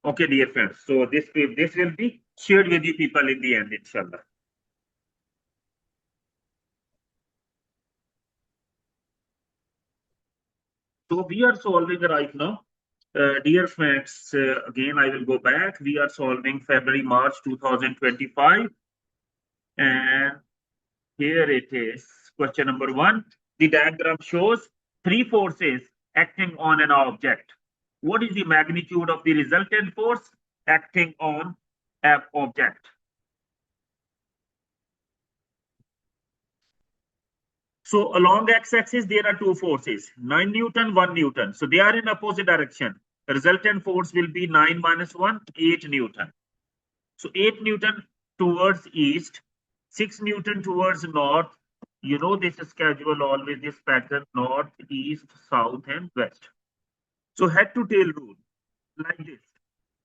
Okay, dear friends. So this will be shared with you people in the end, inshallah. So we are solving right now. Dear friends, again I will go back. We are solving February March 2025, and here it is. Question number one. The diagram shows three forces acting on an object. What is the magnitude of the resultant force acting on an object? So along x-axis, there are two forces, 9 Newton, 1 Newton. So they are in opposite direction. The resultant force will be 9 minus 1, 8 Newton. So 8 Newton towards east, 6 Newton towards north. You know this schedule always, this pattern, north, east, south, and west. So head to tail rule, like this.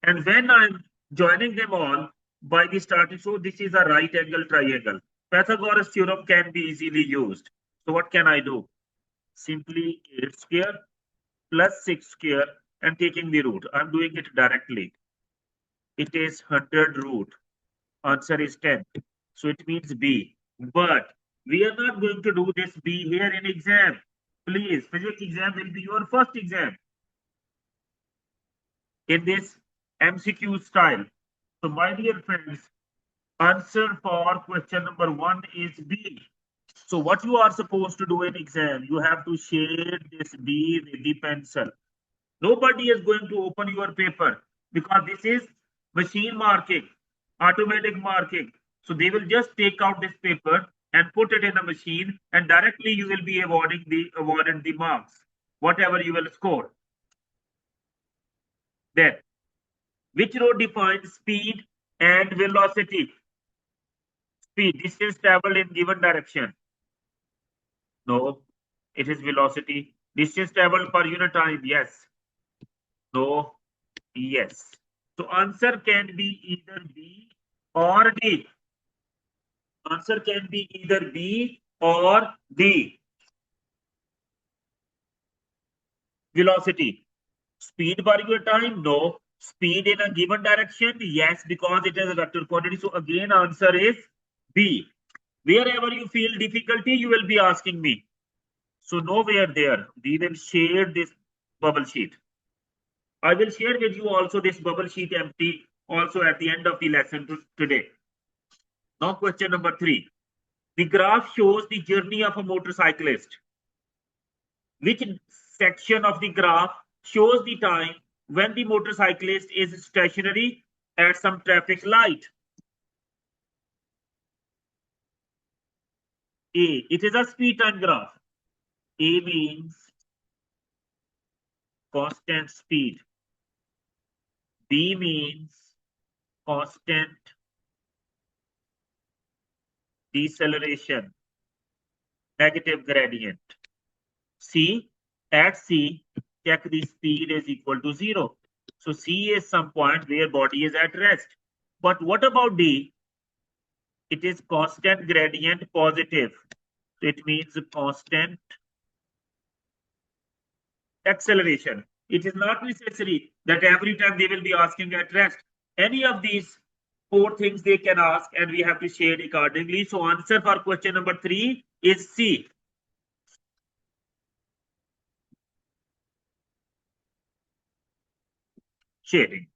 And when I'm joining them all by the starting, so this is a right angle triangle. Pythagoras theorem can be easily used. So what can I do? Simply 8 square plus 6 square and taking the root. I'm doing it directly. It is 100 root. Answer is 10. So it means B. But we are not going to do this B here in exam. Please, physics exam will be your first exam in this MCQ style. So my dear friends, answer for question number one is B. So what you are supposed to do in exam, you have to shade this B with the pencil. Nobody is going to open your paper because this is machine marking, automatic marking. So they will just take out this paper and put it in a machine, and directly you will be awarded the marks, whatever you will score. Then, which road defines speed and velocity? Speed, distance traveled in given direction. No, it is velocity. Distance traveled per unit time. Yes. No. Yes. So answer can be either B or D. Answer can be either B or D. Velocity. Speed per unit time? No. Speed in a given direction? Yes, because it is a vector quantity. So again, answer is B. Wherever you feel difficulty, you will be asking me. So nowhere there. We will share this bubble sheet. I will share with you also this bubble sheet empty also at the end of the lesson today. Now question number 3. The graph shows the journey of a motorcyclist. Which section of the graph shows the time when the motorcyclist is stationary at some traffic light? A. It is a speed time graph. A means constant speed. B means constant deceleration, negative gradient. C, at C, check the speed is equal to 0. So C is some point where body is at rest. But what about D? It is constant gradient positive. So it means constant acceleration. It is not necessary that every time they will be asking at rest. Any of these four things they can ask, and we have to shade accordingly. So answer for question number 3 is C. Shading.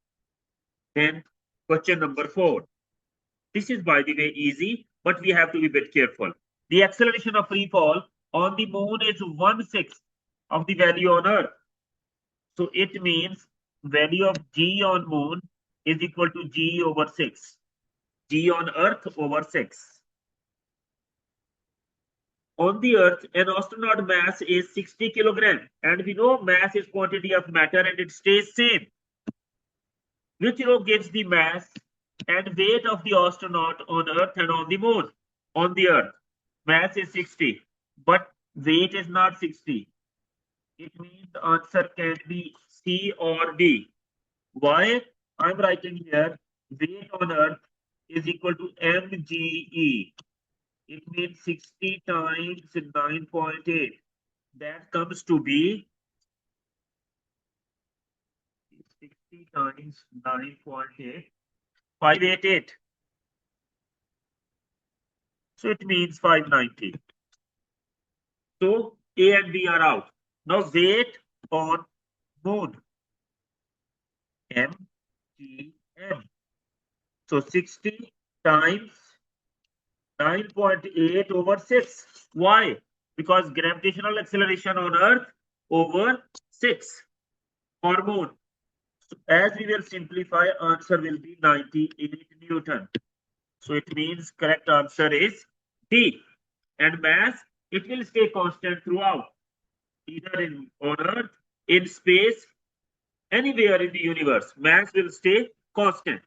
Then question number 4. This is, by the way, easy, but we have to be a bit careful. The acceleration of free fall on the moon is 1/6 of the value on Earth. So it means value of G on moon is equal to G over 6. G on Earth over 6. On the Earth, an astronaut mass is 60 kilogram, and we know mass is quantity of matter and it stays same. Which row gives the mass and weight of the astronaut on Earth and on the moon? On the Earth, mass is 60, but weight is not 60. It means the answer can be C or D. Why? I'm writing here weight on Earth is equal to mge. It means 60 times 9.8. That comes to be 60 times 9.8, 588. So it means 590. So A and B are out. Now weight on moon. MGM. So 60 times 9.8 over 6. Why? Because gravitational acceleration on Earth over 6 for moon. So as we will simplify, answer will be 98 Newton. So it means correct answer is D. And mass, it will stay constant throughout, either on Earth, in space, anywhere in the universe. Mass will stay constant.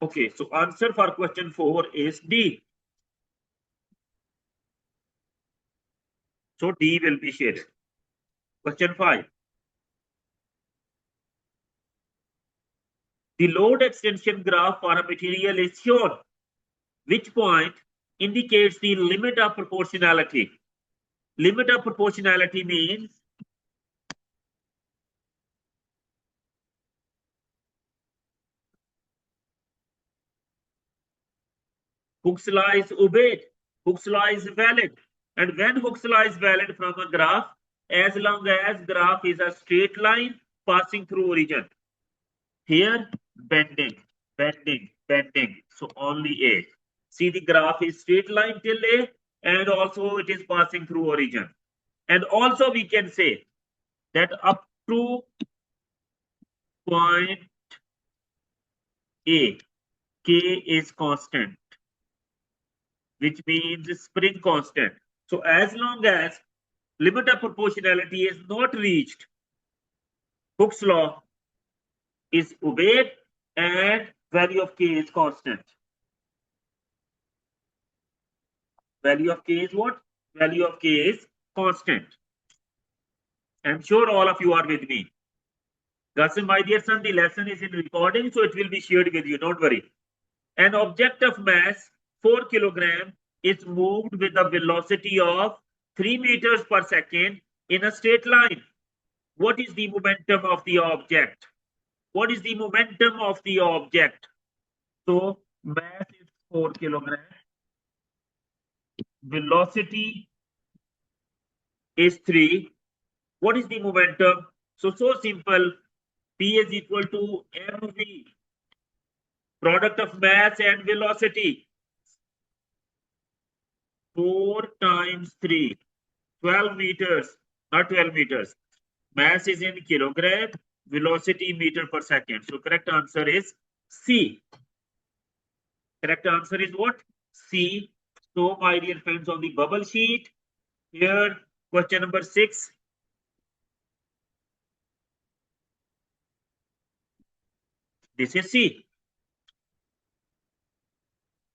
Okay, so answer for question 4 is D. So D will be shaded. Question 5. The load extension graph for a material is shown. Which point indicates the limit of proportionality? Limit of proportionality means Hooke's law is obeyed. Hooke's law is valid. And when Hooke's law is valid from a graph, as long as graph is a straight line passing through origin. Here, bending, bending, bending. So only A. See, the graph is straight line till A, and also it is passing through origin. And also we can say that up to point A, K is constant, which means spring constant. So as long as limit of proportionality is not reached, Hooke's law is obeyed and value of K is constant. Value of K is what? Value of K is constant. I'm sure all of you are with me. Qasim, my dear son, the lesson is in recording, so it will be shared with you. Don't worry. An object of mass 4 kilogram is moved with a velocity of 3 meters per second in a straight line. What is the momentum of the object? What is the momentum of the object? So mass is 4 kilogram. Velocity is 3. What is the momentum? So simple. P is equal to mv, product of mass and velocity. 4 times 3, 12 meters, not 12 meters. Mass is in kilogram, velocity meter per second. So correct answer is C. Correct answer is what? C. So my dear friends, on the bubble sheet, here question number 6. This is C.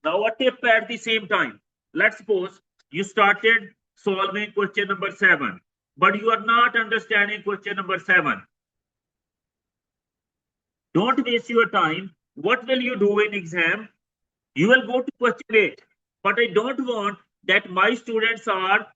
Now a tip at the same time. Let's suppose you started solving question number 7, but you are not understanding question number 7. Don't waste your time. What will you do in exam? You will go to question 8. But I don't want that my students are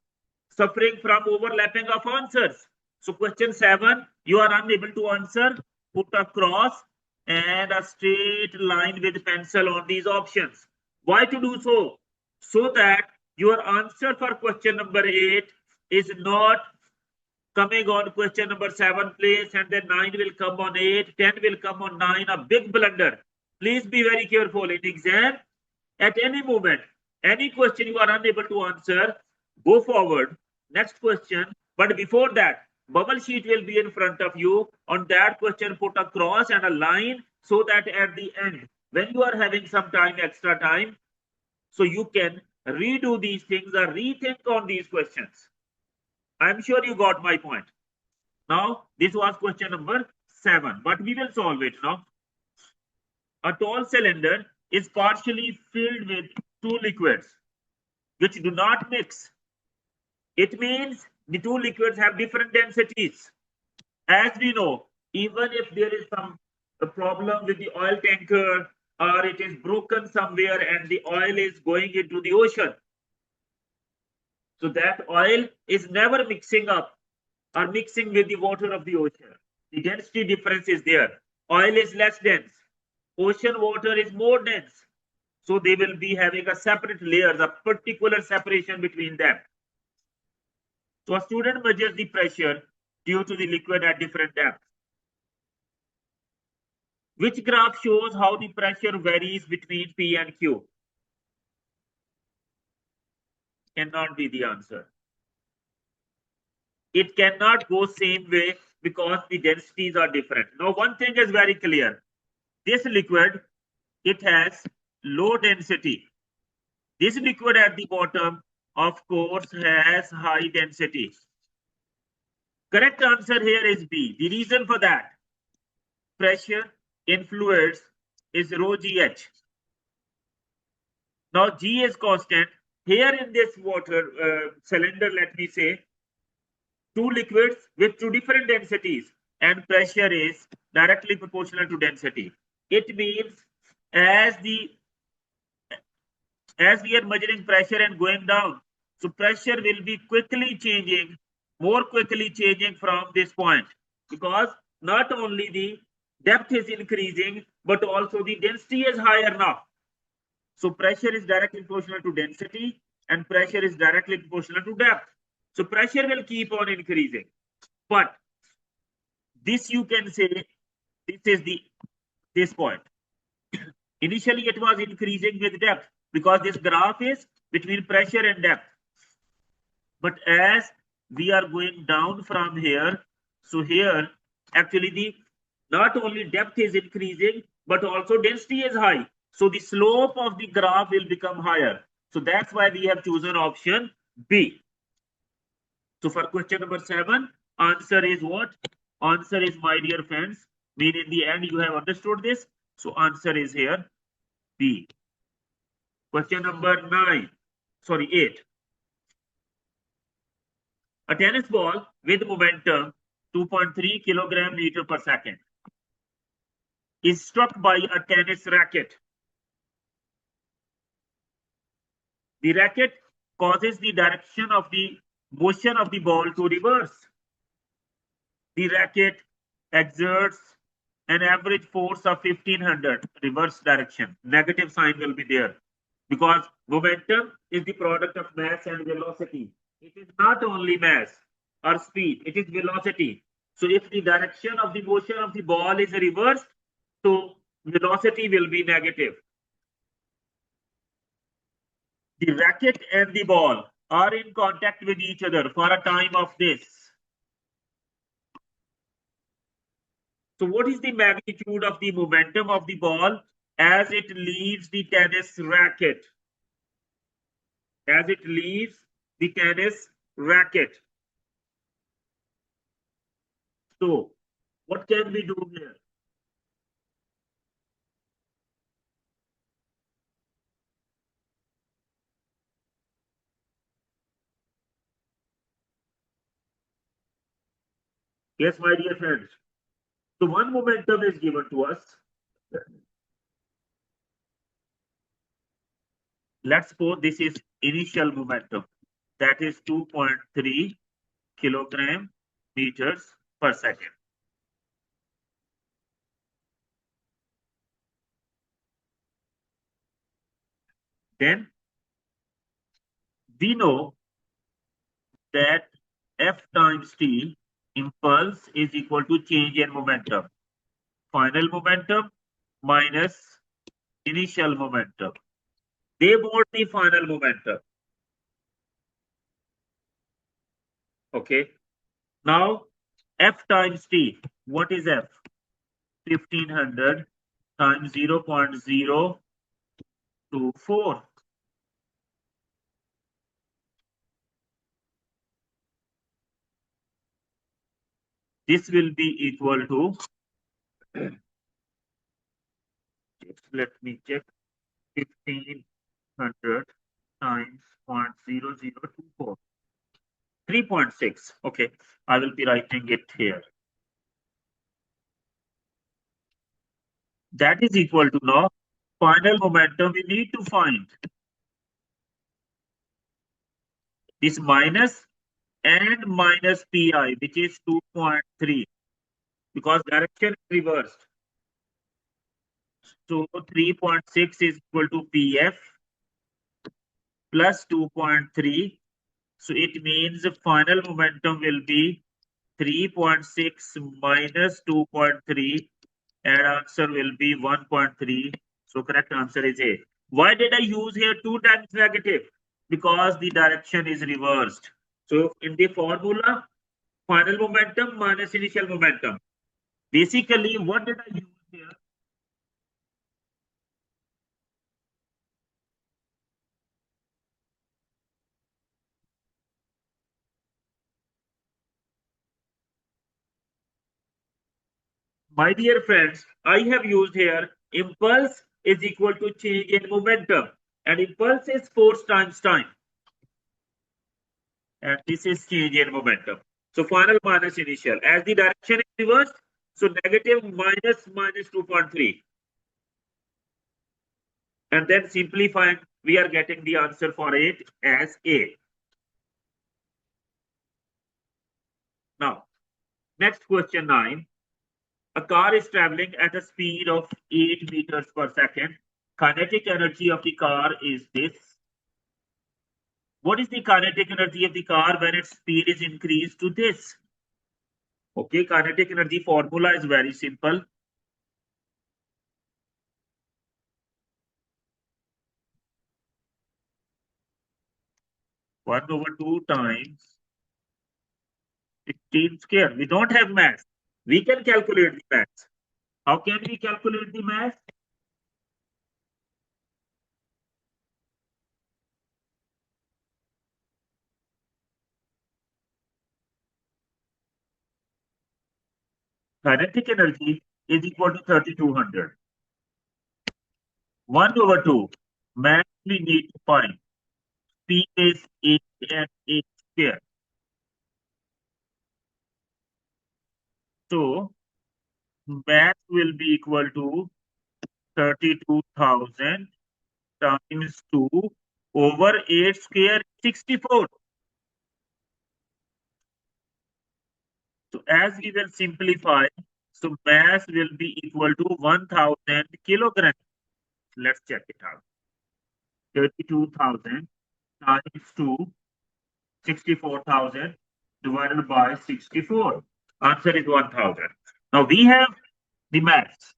suffering from overlapping of answers. So question 7, you are unable to answer. Put a cross and a straight line with pencil on these options. Why to do so? So that your answer for question number 8 is not coming on question number 7 place, and then 9 will come on 8, 10 will come on 9, a big blunder. Please be very careful in exam. At any moment, any question you are unable to answer, go forward. Next question. But before that, bubble sheet will be in front of you. On that question, put a cross and a line so that at the end, when you are having some time, extra time, so you can redo these things or rethink on these questions. I'm sure you got my point. Now, this was question number 7, but we will solve it now. A tall cylinder is partially filled with 2 liquids which do not mix. It means the 2 liquids have different densities. As we know, even if there is some problem with the oil tanker or it is broken somewhere and the oil is going into the ocean, so that oil is never mixing up are mixing with the water of the ocean. The density difference is there. Oil is less dense. Ocean water is more dense. So they will be having a separate layers, a particular separation between them. So a student measures the pressure due to the liquid at different depths. Which graph shows how the pressure varies between P and Q? Cannot be the answer. It cannot go same way because the densities are different. Now, one thing is very clear. This liquid, it has low density. This liquid at the bottom, of course, has high density. Correct answer here is B. The reason for that, pressure in fluids is rho GH. Now G is constant. Here in this water cylinder, let me say, two liquids with two different densities and pressure is directly proportional to density. It means as we are measuring pressure and going down, so pressure will be quickly changing, more quickly changing from this point, because not only the depth is increasing, but also the density is higher now. So pressure is directly proportional to density and pressure is directly proportional to depth. So pressure will keep on increasing. But this you can say, this is this point. Initially it was increasing with depth because this graph is between pressure and depth. But as we are going down from here, so here actually the not only depth is increasing, but also density is high. So the slope of the graph will become higher. So that's why we have chosen option B. So for question number 7, answer is what? Answer is, my dear friends, mean in the end you have understood this. So answer is here B. Question number 8. A tennis ball with momentum 2.3 kilogram meter per second is struck by a tennis racket. The racket causes the direction of the motion of the ball to reverse. The racket exerts an average force of 1500 reverse direction. Negative sign will be there because momentum is the product of mass and velocity. It is not only mass or speed, it is velocity. So if the direction of the motion of the ball is reversed, so velocity will be negative. The racket and the ball are in contact with each other for a time of this. So what is the magnitude of the momentum of the ball as it leaves the tennis racket? As it leaves the tennis racket. So what can we do here? Yes, my dear friends. So one momentum is given to us. Let's suppose this is initial momentum. That is 2.3 kilogram meters per second. Then we know that F times T impulse is equal to change in momentum. Final momentum minus initial momentum. They both the final momentum. Okay. Now F times T. What is F? 1500 times 0.024. This will be equal to, let me check, 1500 times 0.0024. 3.6. Okay, I will be writing it here. That is equal to now final momentum we need to find. This minus and minus pi, which is 2.3, because direction is reversed. So 3.6 is equal to pf plus 2.3. So it means the final momentum will be 3.6 minus 2.3, and answer will be 1.3. So correct answer is A. Why did I use here 2 times negative? Because the direction is reversed. So in the formula, final momentum minus initial momentum. Basically, what did I use here? My dear friends, I have used here impulse is equal to change in momentum, and impulse is force times time, and this is change in momentum. So final minus initial. As the direction is reversed, so negative minus 2.3. And then simplifying, we are getting the answer for it as A. Now, next question 9. A car is traveling at a speed of 8 meters per second. Kinetic energy of the car is this. What is the kinetic energy of the car when its speed is increased to this? Okay, kinetic energy formula is very simple. One over 2 times 16 square. We don't have mass. We can calculate the mass. How can we calculate the mass? Kinetic energy is equal to 3200. 1 over 2. Mass we need to find. P is 8 and 8 square. So, mass will be equal to 32,000 times 2 over 8 square, 64. So as we will simplify, so mass will be equal to 1000 kilograms. Let's check it out. 32,000 times 2, 64,000 divided by 64. Answer is 1000. Now we have the mass.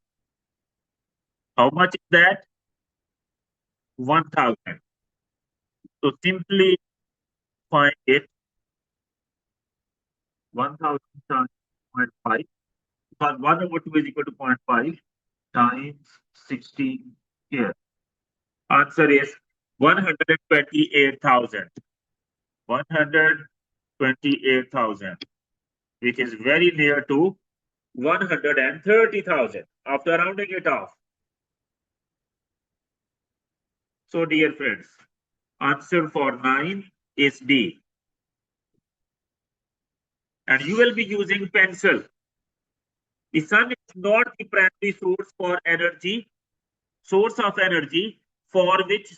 How much is that? 1000. So simply find it. 1000 times 0.5, because 1 over 2 is equal to 0.5 times 16 here. Answer is 128,000. 128,000, which is very near to 130,000 after rounding it off. So, dear friends, answer for 9 is D. And you will be using pencil. The sun is not the primary source of energy for which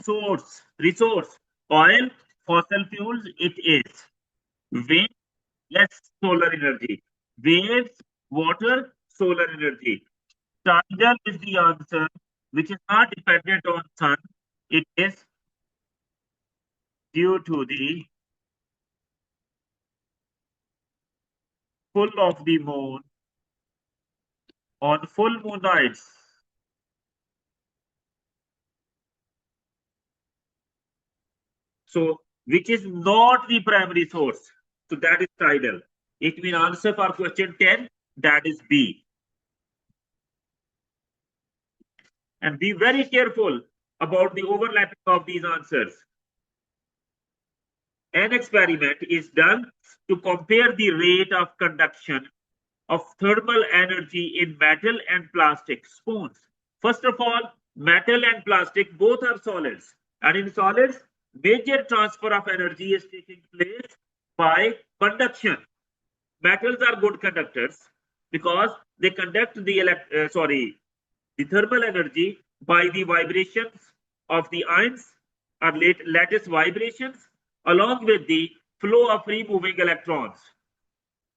resource, oil, fossil fuels, it is. Wind, less solar energy. Waves, water, solar energy. Tidal is the answer, which is not dependent on sun. It is due to the full of the moon on full moon nights. So, which is not the primary source. So that is tidal. It means answer for question 10, that is B. And be very careful about the overlapping of these answers. An experiment is done to compare the rate of conduction of thermal energy in metal and plastic spoons. First of all, metal and plastic both are solids. And in solids, major transfer of energy is taking place by conduction. Metals are good conductors because they conduct the thermal energy by the vibrations of the ions or lattice vibrations along with the flow of free moving electrons.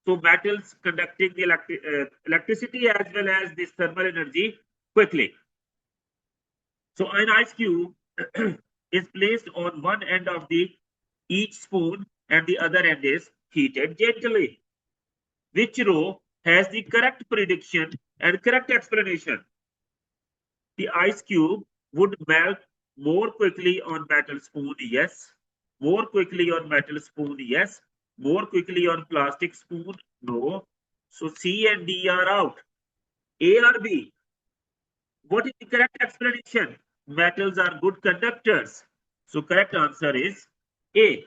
So metals conducting the electricity as well as this thermal energy quickly. So an ice cube is placed on one end of the each spoon and the other end is heated gently. Which row has the correct prediction and correct explanation? The ice cube would melt more quickly on metal spoon, yes. More quickly on metal spoon, yes. More quickly on plastic spoon, no. So C and D are out. A or B? What is the correct explanation? Metals are good conductors. So correct answer is A.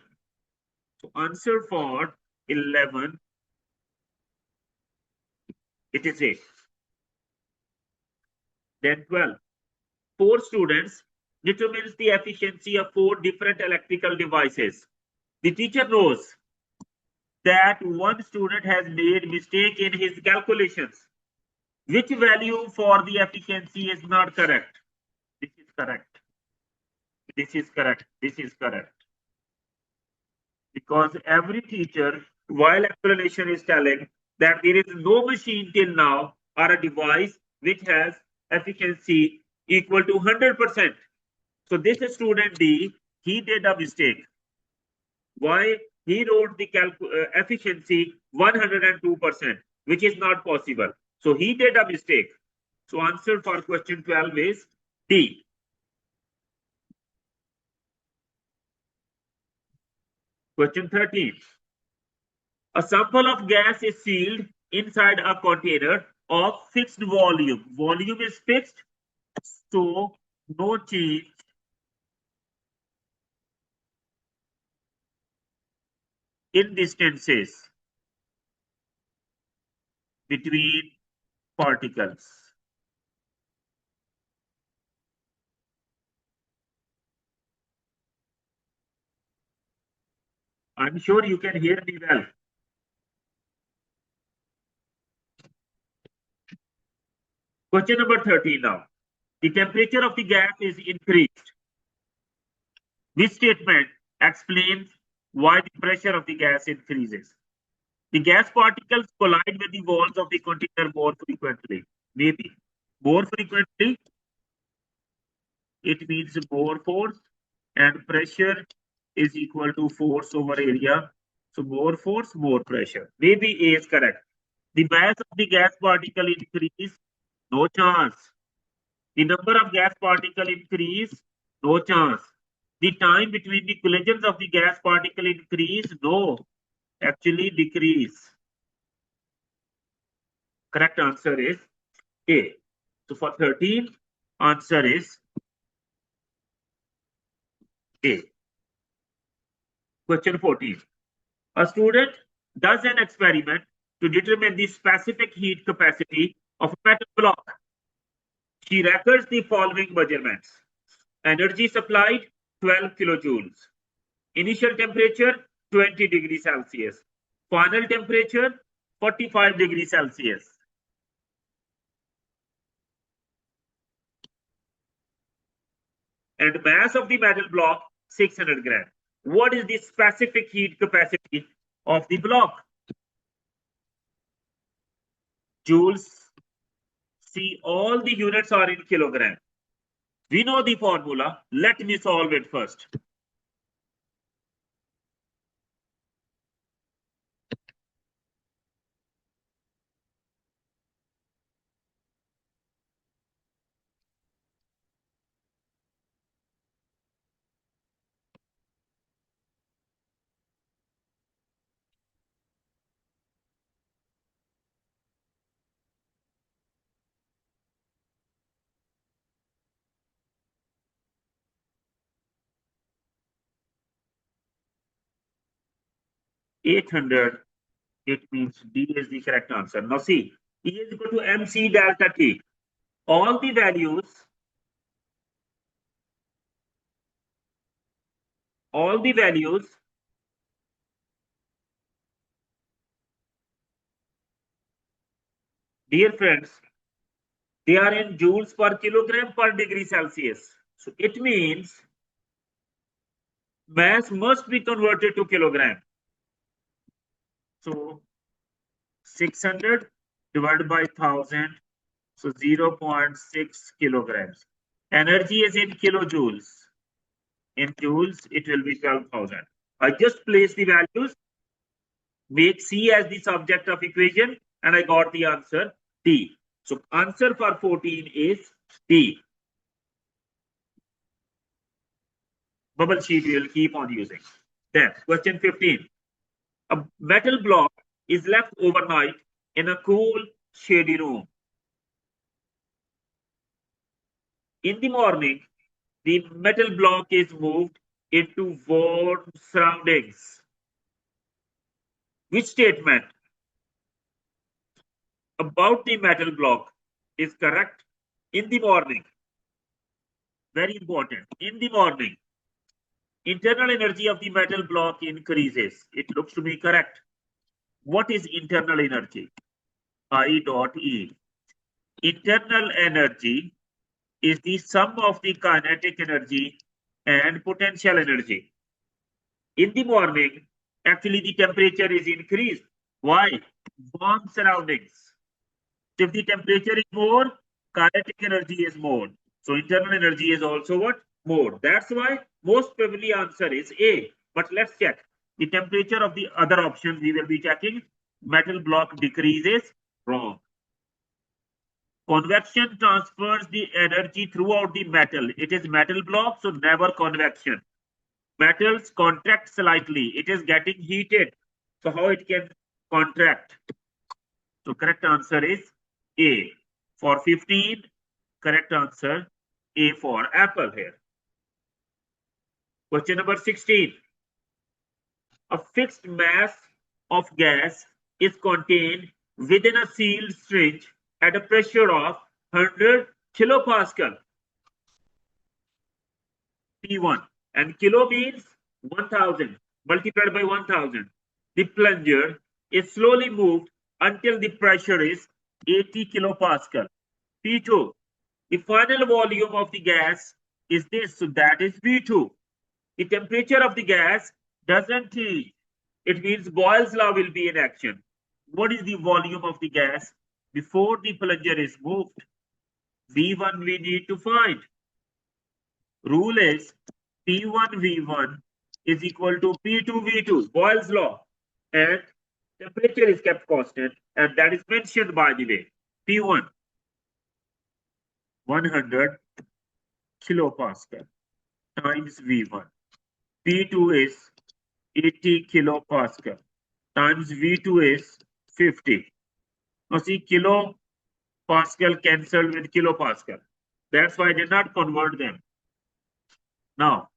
So answer for 11, it is A. Then 12. 4 students determines the efficiency of 4 different electrical devices. The teacher knows that one student has made mistake in his calculations. Which value for the efficiency is not correct? This is correct. This is correct. This is correct. Because every teacher, while explanation is telling that there is no machine till now or a device which has efficiency equal to 100%. So this student D, he did a mistake. Why? He wrote the efficiency 102%, which is not possible. So he did a mistake. So answer for question 12 is D. Question 13. A sample of gas is sealed inside a container of fixed volume. Volume is fixed, so no change in distances between particles. I'm sure you can hear me well. Question number 13 now. The temperature of the gas is increased. This statement explains why the pressure of the gas increases. The gas particles collide with the walls of the container more frequently. Maybe. More frequently, it means more force, and pressure is equal to force over area. So more force, more pressure. Maybe A is correct. The mass of the gas particle increase, no chance. The number of gas particle increase, no chance. The time between the collisions of the gas particle increase, no, actually decrease. Correct answer is A. So for 13, answer is A. Question 14. A student does an experiment to determine the specific heat capacity of a metal block. She records the following measurements. Energy supplied 12 kilojoules. Initial temperature 20 degrees Celsius. Final temperature 45 degrees Celsius. And mass of the metal block 600 grams. What is the specific heat capacity of the block? Joules. See, all the units are in kilogram. We know the formula. Let me solve it first. $800, it means D is the correct answer. Now see, E is equal to MC delta T. All the values, dear friends, they are in joules per kilogram per degree Celsius. So it means mass must be converted to kilogram. So 600 divided by 1000, so 0.6 kilograms. Energy is in kilojoules. In joules, it will be 12,000. I just placed the values, make C as the subject of equation, and I got the answer D. So answer for 14 is D. Bubble sheet we will keep on using. Then question 15. A metal block is left overnight in a cool, shady room. In the morning, the metal block is moved into warm surroundings. Which statement about the metal block is correct? In the morning, very important, in the morning, internal energy of the metal block increases. It looks to be correct. What is internal energy? I dot E. Internal energy is the sum of the kinetic energy and potential energy. In the morning, actually the temperature is increased. Why? Warm surroundings. If the temperature is more, kinetic energy is more. So internal energy is also what? More. That's why most probably answer is A. But let's check. The temperature of the other option we will be checking. Metal block decreases. Wrong. Convection transfers the energy throughout the metal. It is metal block, so never convection. Metals contract slightly. It is getting heated. So how it can contract? So correct answer is A. For 15, correct answer A for apple here. Question number 16. A fixed mass of gas is contained within a sealed syringe at a pressure of 100 kilopascal. P1. And kilo means 1000 multiplied by 1000. The plunger is slowly moved until the pressure is 80 kilopascal. P2. The final volume of the gas is this, so that is P2. The temperature of the gas doesn't change. It means Boyle's law will be in action. What is the volume of the gas before the plunger is moved? V1 we need to find. Rule is P1 V1 is equal to P2 V2, Boyle's law. And temperature is kept constant, and that is mentioned by the way. P1, 100 kilopascal times V1. P2 is 80 kilopascal times V2 is 50. Now see, kilopascal cancelled with kilopascal. That's why I did not convert them. Now,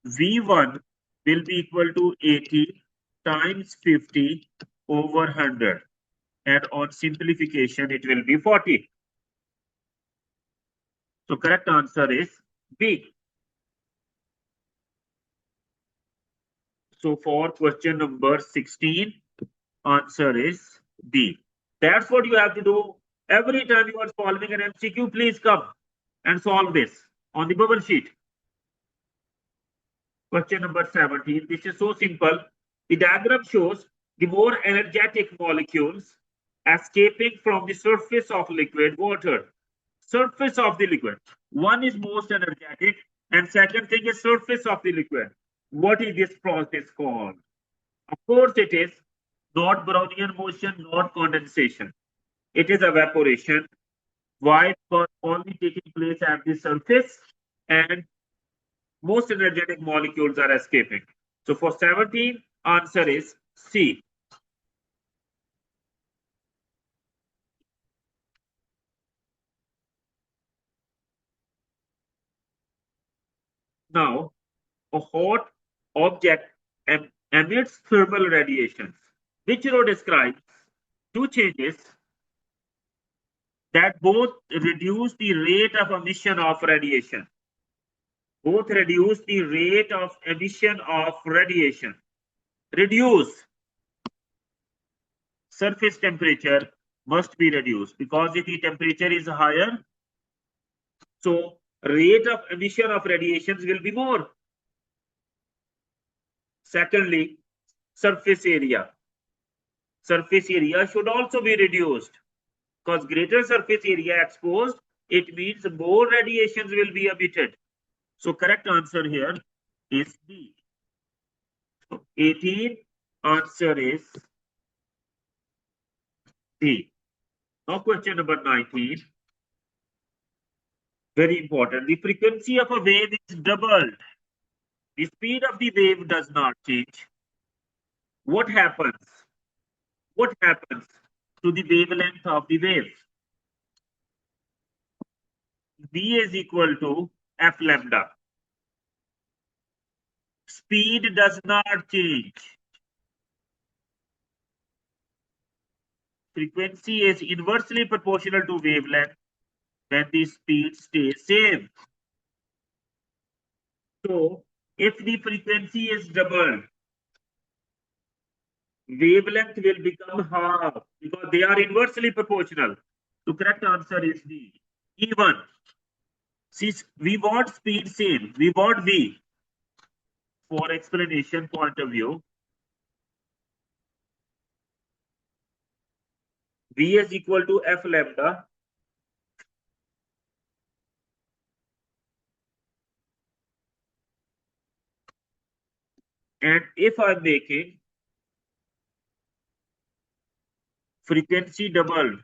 V1 will be equal to 80 times 50 over 100. And on simplification, it will be 40. So correct answer is B. So for question number 16, answer is D. That's what you have to do. Every time you are solving an MCQ, please come and solve this on the bubble sheet. Question number 17. This is so simple. The diagram shows the more energetic molecules escaping from the surface of liquid water. Surface of the liquid. One is most energetic, and second thing is surface of the liquid. What is this process called? Of course, it is not Brownian motion, not condensation. It is evaporation. Why? Because only taking place at the surface, and most energetic molecules are escaping. So for 17, answer is C. Now, a hot object emits thermal radiations. Which row describes two changes that both reduce the rate of emission of radiation. Both reduce the rate of emission of radiation. Reduce. Surface temperature must be reduced because if the temperature is higher, so rate of emission of radiations will be more. Secondly, surface area. surface area should also be reduced, because greater surface area exposed, it means more radiations will be emitted. So correct answer here is B. So 18 answer is D. Now question number 19. Very important. The frequency of a wave is doubled. The speed of the wave does not change. What happens? What happens to the wavelength of the wave? V is equal to F lambda. Speed does not change. Frequency is inversely proportional to wavelength when the speed stays same. So, if the frequency is doubled, wavelength will become half because they are inversely proportional. The correct answer is D. Even since we want speed same, we want V. For explanation point of view, V is equal to F lambda. And if I'm making frequency doubled,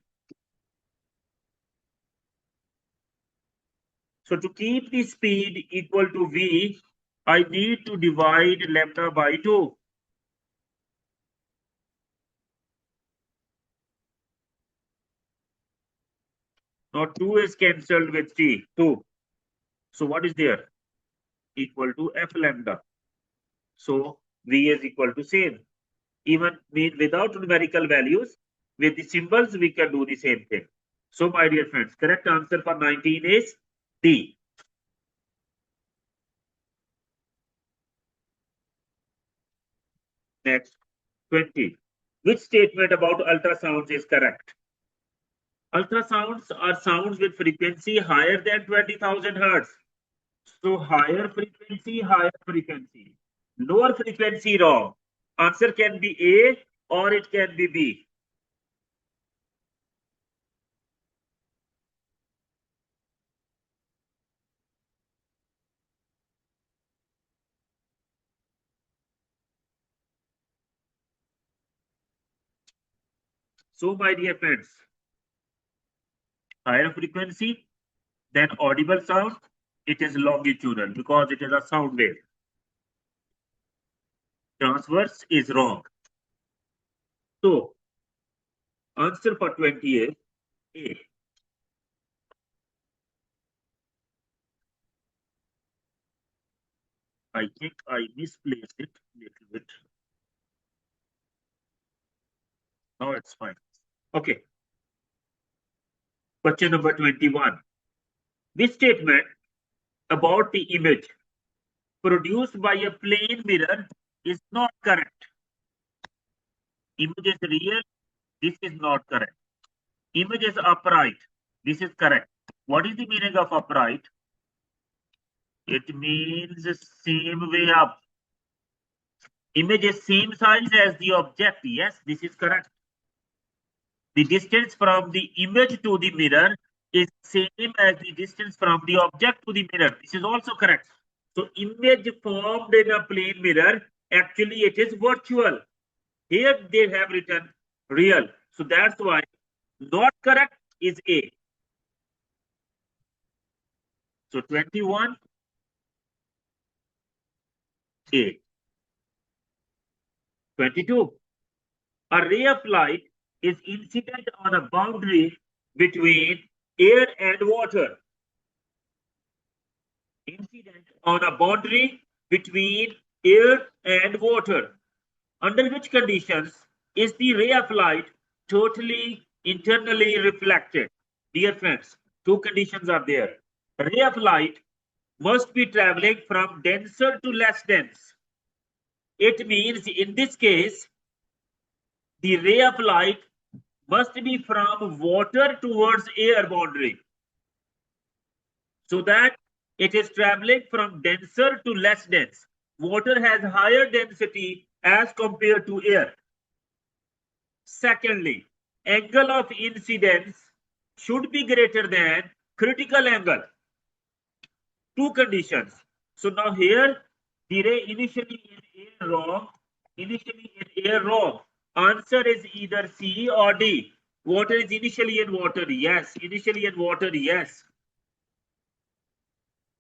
so to keep the speed equal to V, I need to divide lambda by 2. Now 2 is cancelled with T, 2. So what is there? Equal to F lambda. So V is equal to same. Even without numerical values, with the symbols, we can do the same thing. So my dear friends, correct answer for 19 is D. Next, 20. Which statement about ultrasounds is correct? Ultrasounds are sounds with frequency higher than 20,000 hertz. So higher frequency, higher frequency. Lower frequency, wrong. Answer can be A or it can be B. So my dear friends, higher frequency than audible sound, it is longitudinal because it is a sound wave. Transverse is wrong. So answer for 20 is A. I think I misplaced it a little bit. Now it's fine. Okay. Question number 21. This statement about the image produced by a plane mirror is not correct. Image is real. This is not correct. Image is upright. This is correct. What is the meaning of upright? It means same way up. Image is same size as the object. Yes, this is correct. The distance from the image to the mirror is same as the distance from the object to the mirror. This is also correct. So image formed in a plane mirror, actually it is virtual. Here they have written real. So that's why not correct is A. So 21 A. 22. A ray of light is incident on a boundary between air and water. Incident on a boundary between air and water. Under which conditions is the ray of light totally internally reflected? Dear friends, two conditions are there. Ray of light must be traveling from denser to less dense. It means in this case, the ray of light must be from water towards air boundary, so that it is traveling from denser to less dense. Water has higher density as compared to air. Secondly, angle of incidence should be greater than critical angle. Two conditions. So now here, the ray initially in air wrong. Initially in air wrong. Answer is either C or D. Water is initially in water. Yes. Initially in water. Yes.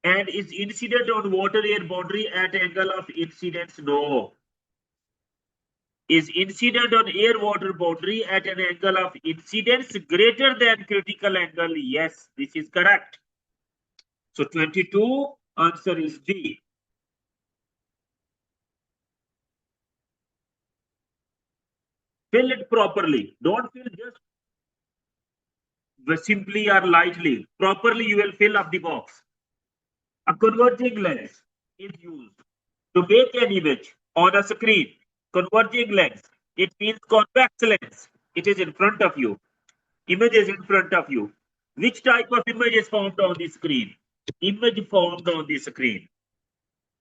And is incident on water air boundary at angle of incidence? No. Is incident on air water boundary at an angle of incidence greater than critical angle? Yes, this is correct. So 22 answer is D. Fill it properly. Don't fill just simply or lightly. Properly you will fill up the box. A converging lens is used to make an image on a screen. Converging lens. It means convex lens. It is in front of you. Image is in front of you. Which type of image is formed on the screen? Image formed on the screen.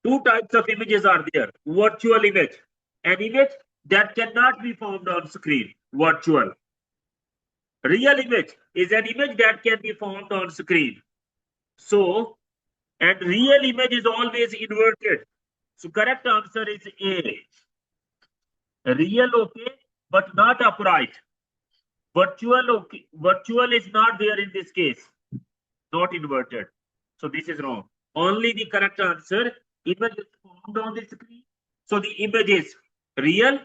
Two types of images are there. Virtual image. An image that cannot be formed on screen. Virtual. Real image is an image that can be formed on screen. So, and real image is always inverted. So correct answer is A. Real okay, but not upright. Virtual okay. Virtual is not there in this case. Not inverted. So this is wrong. Only the correct answer, image is formed on the screen. So the image is real,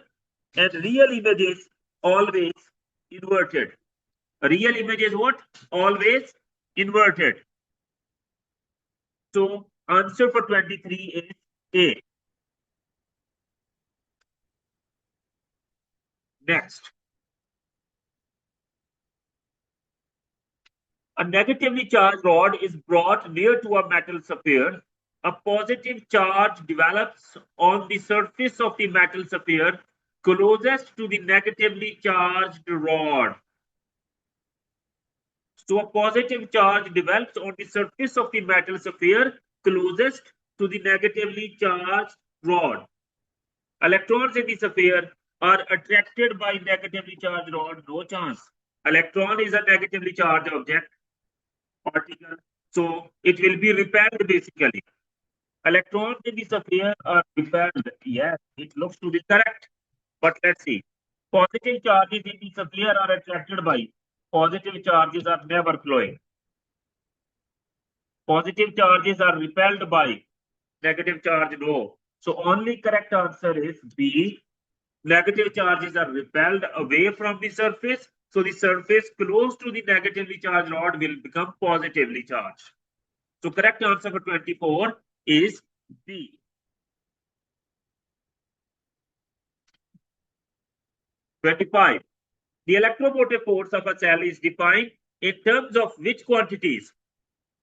and real image is always inverted. Real image is what? Always inverted. So answer for 23 is A. Next. A negatively charged rod is brought near to a metal sphere. A positive charge develops on the surface of the metal sphere closest to the negatively charged rod. So a positive charge develops on the surface of the metal sphere closest to the negatively charged rod. Electrons in the sphere are attracted by negatively charged rod. No chance. Electron is a negatively charged object. Particle. So it will be repelled basically. Electrons in the sphere are repelled. Yes, it looks to be correct. But let's see. Positive charges in the sphere are attracted by. Positive charges are never flowing. Positive charges are repelled by. Negative charge, no. So only correct answer is B. Negative charges are repelled away from the surface. So the surface close to the negatively charged rod will become positively charged. So correct answer for 24 is B. 25. The electromotive force of a cell is defined in terms of which quantities?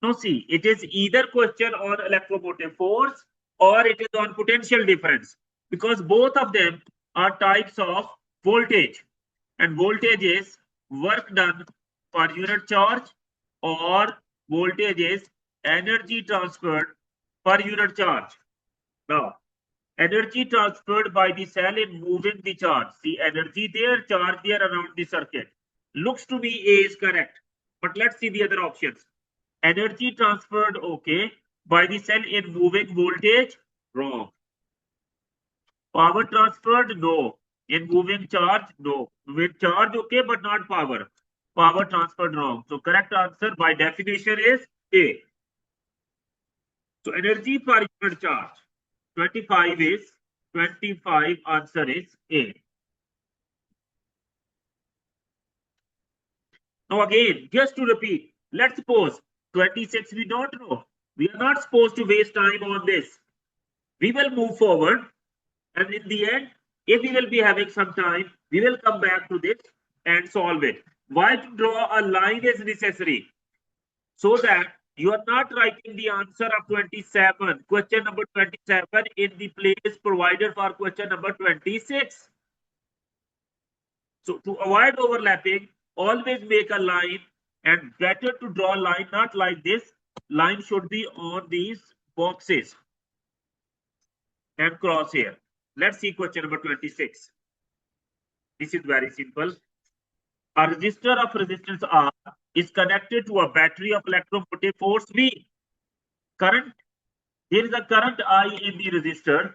Now see, it is either question on electromotive force or it is on potential difference, because both of them are types of voltage, and voltage is work done per unit charge, or voltage is energy transferred per unit charge. Now, energy transferred by the cell in moving the charge. See, energy there, charge there around the circuit. Looks to me A is correct. But let's see the other options. Energy transferred, okay. By the cell in moving voltage, wrong. Power transferred, no. In moving charge, no. With charge, okay, but not power. Power transferred, wrong. So correct answer by definition is A. So energy per unit charge. 25 is 25 answer is A. Now again, just to repeat, let's suppose 26 we don't know. We are not supposed to waste time on this. We will move forward, and in the end, if we will be having some time, we will come back to this and solve it. Why to draw a line is necessary? So that you are not writing the answer of 27, question number 27 in the place provided for question number 26. So to avoid overlapping, always make a line, and better to draw a line not like this. Line should be on these boxes and cross here. Let's see question number 26. This is very simple. A resistor of resistance R is connected to a battery of electromotive force V. Current, there is a current I in the resistor.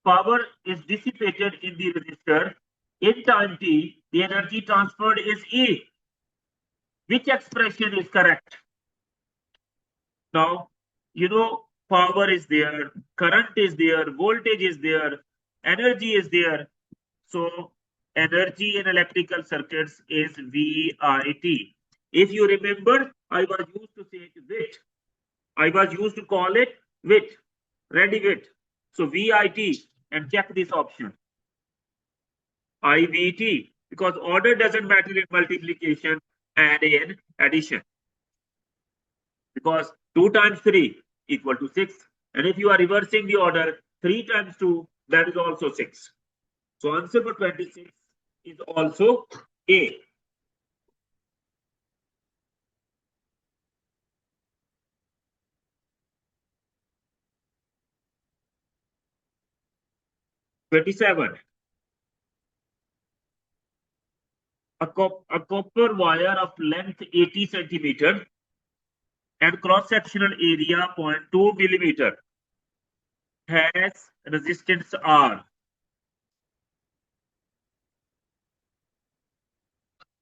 Power is dissipated in the resistor. In time t, the energy transferred is E. Which expression is correct? Now, power is there, current is there, voltage is there, energy is there. So, energy in electrical circuits is VIT. If you remember, I was used to say it WIT. I was used to call it WIT, ready WIT. So, VIT, and check this option. IVT, because order doesn't matter in multiplication and in addition. Because 2 times 3 equal to 6. And if you are reversing the order, 3 times 2, that is also 6. So answer for 26 is also A. '27. A copper wire of length 80 centimeter and cross-sectional area 0.2 millimeter has resistance R.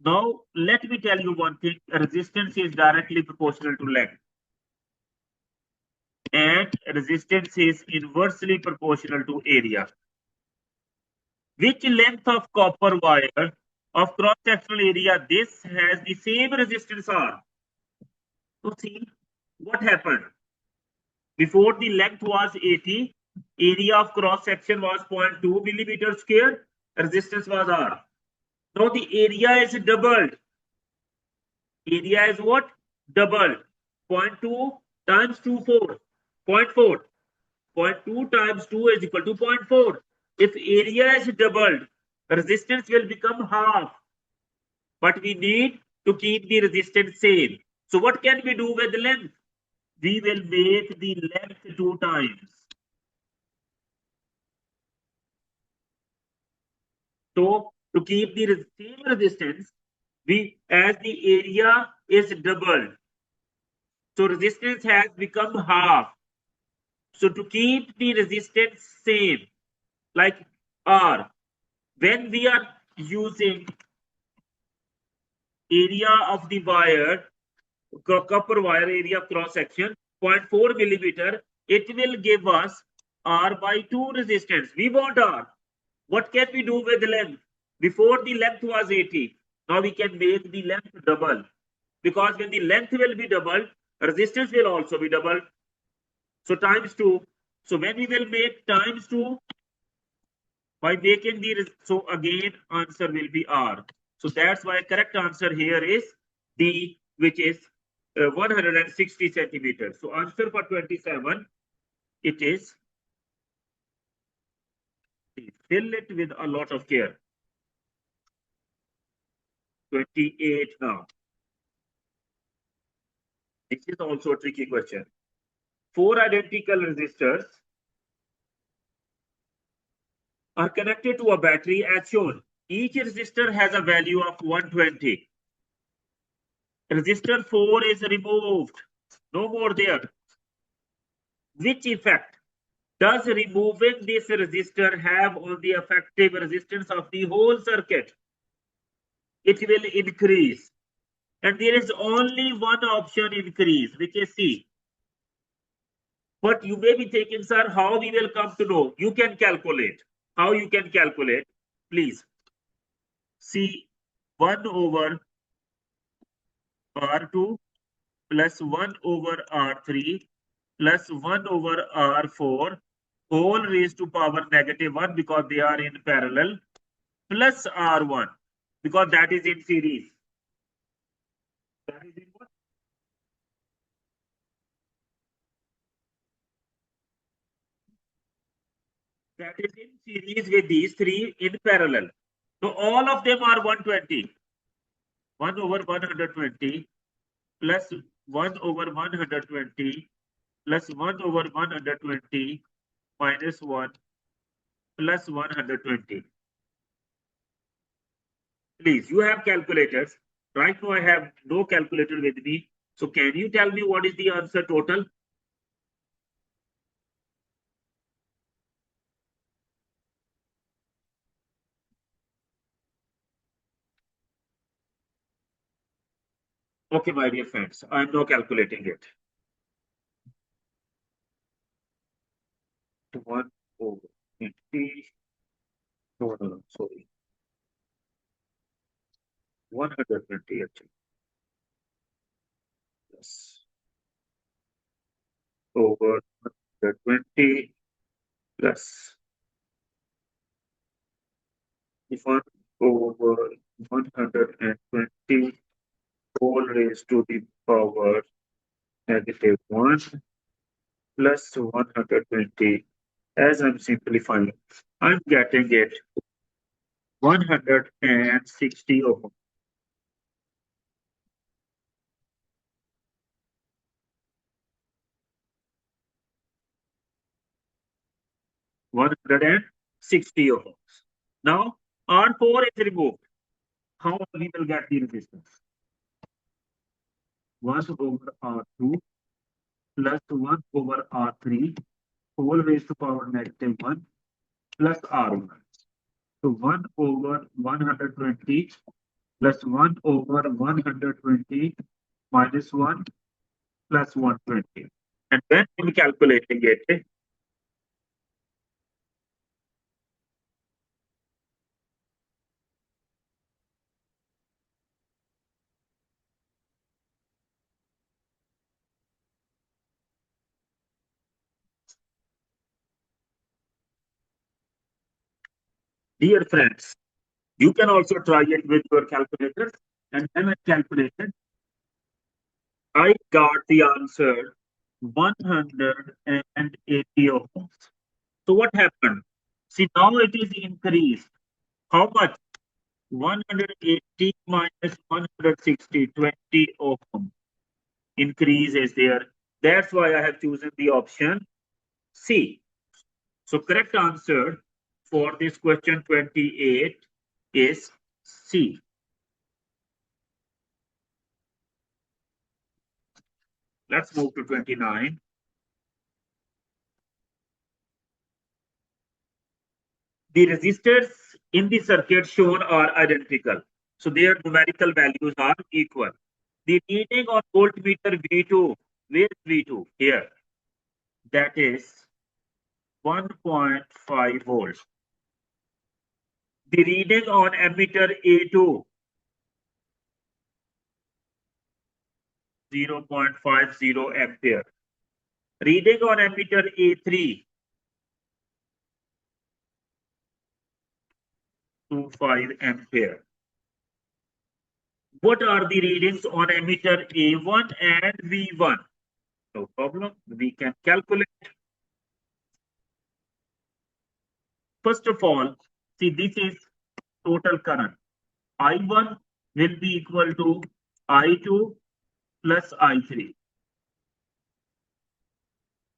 Now, let me tell you one thing. Resistance is directly proportional to length. And resistance is inversely proportional to area. Which length of copper wire of cross-sectional area this has the same resistance R? So see what happened. Before the length was 80, area of cross-section was 0.2 millimeter square, resistance was R. Now the area is doubled. Area is what? Doubled. 0.2 times 2, 4. 0.4. 0.2 times 2 is equal to 0.4. If area is doubled, resistance will become half. But we need to keep the resistance same. So what can we do with the length? We will make the length 2 times. So to keep the same resistance, as the area is doubled, so resistance has become half. So to keep the resistance same, like R, when we are using area of the wire, copper wire area cross section, 0.4 millimeter, it will give us R by 2 resistance. We want R. What can we do with the length? Before the length was 80. Now we can make the length double. Because when the length will be doubled, resistance will also be doubled. So times 2. So when we will make times 2, by making the, so again answer will be R. So that's why correct answer here is D, which is 160 centimeters. So answer for 27, it is D. Fill it with a lot of care. 28 now. This is also a tricky question. 4 identical resistors are connected to a battery as shown. Each resistor has a value of 120. Resistor 4 is removed. No more there. Which effect does removing this resistor have on the effective resistance of the whole circuit? It will increase. And there is only one option increase, which is C. But you may be thinking, sir, how we will come to know? You can calculate. How you can calculate? Please. C 1 over R2 plus 1 over R3 plus 1 over R4 whole raised to power -1 because they are in parallel plus R1 because that is in series. That is in what? That is in series with these three in parallel. So all of them are 120. 1 over 120 plus 1 over 120 plus 1 over 120 minus 1 plus 120. Please, you have calculators. Right now, I have no calculator with me. So can you tell me what is the answer total? Okay, my dear friends, I'm now calculating it. 1 over 20. No, sorry. 120 actually. Yes. Over 120 plus 1 over 120 whole raised to the power negative 1 plus 120. As I'm simplifying, I'm getting it 160 over 160 ohms. Now, R4 is removed. How we will get the resistance? 1 over R2 plus 1 over R3 whole raised to power negative 1 plus R1. So 1 over 120 plus 1 over 120 minus 1 plus 120. And when I'm calculating it, dear friends, you can also try it with your calculators. And when I calculated, I got the answer 180 ohms. So what happened? See, now it is increased. How much? 180 minus 160, 20 ohm increase is there. That's why I have chosen the option C. So correct answer for this question 28 is C. Let's move to 29. The resistors in the circuit shown are identical. So their numerical values are equal. The reading on voltmeter V2, where is V2? Here. That is 1.5 volts. The reading on ammeter A2, 0.50 ampere. Reading on ammeter A3, 25 ampere. What are the readings on ammeter A1 and V1? No problem. We can calculate. First of all, see, this is total current. I1 will be equal to I2 plus I3.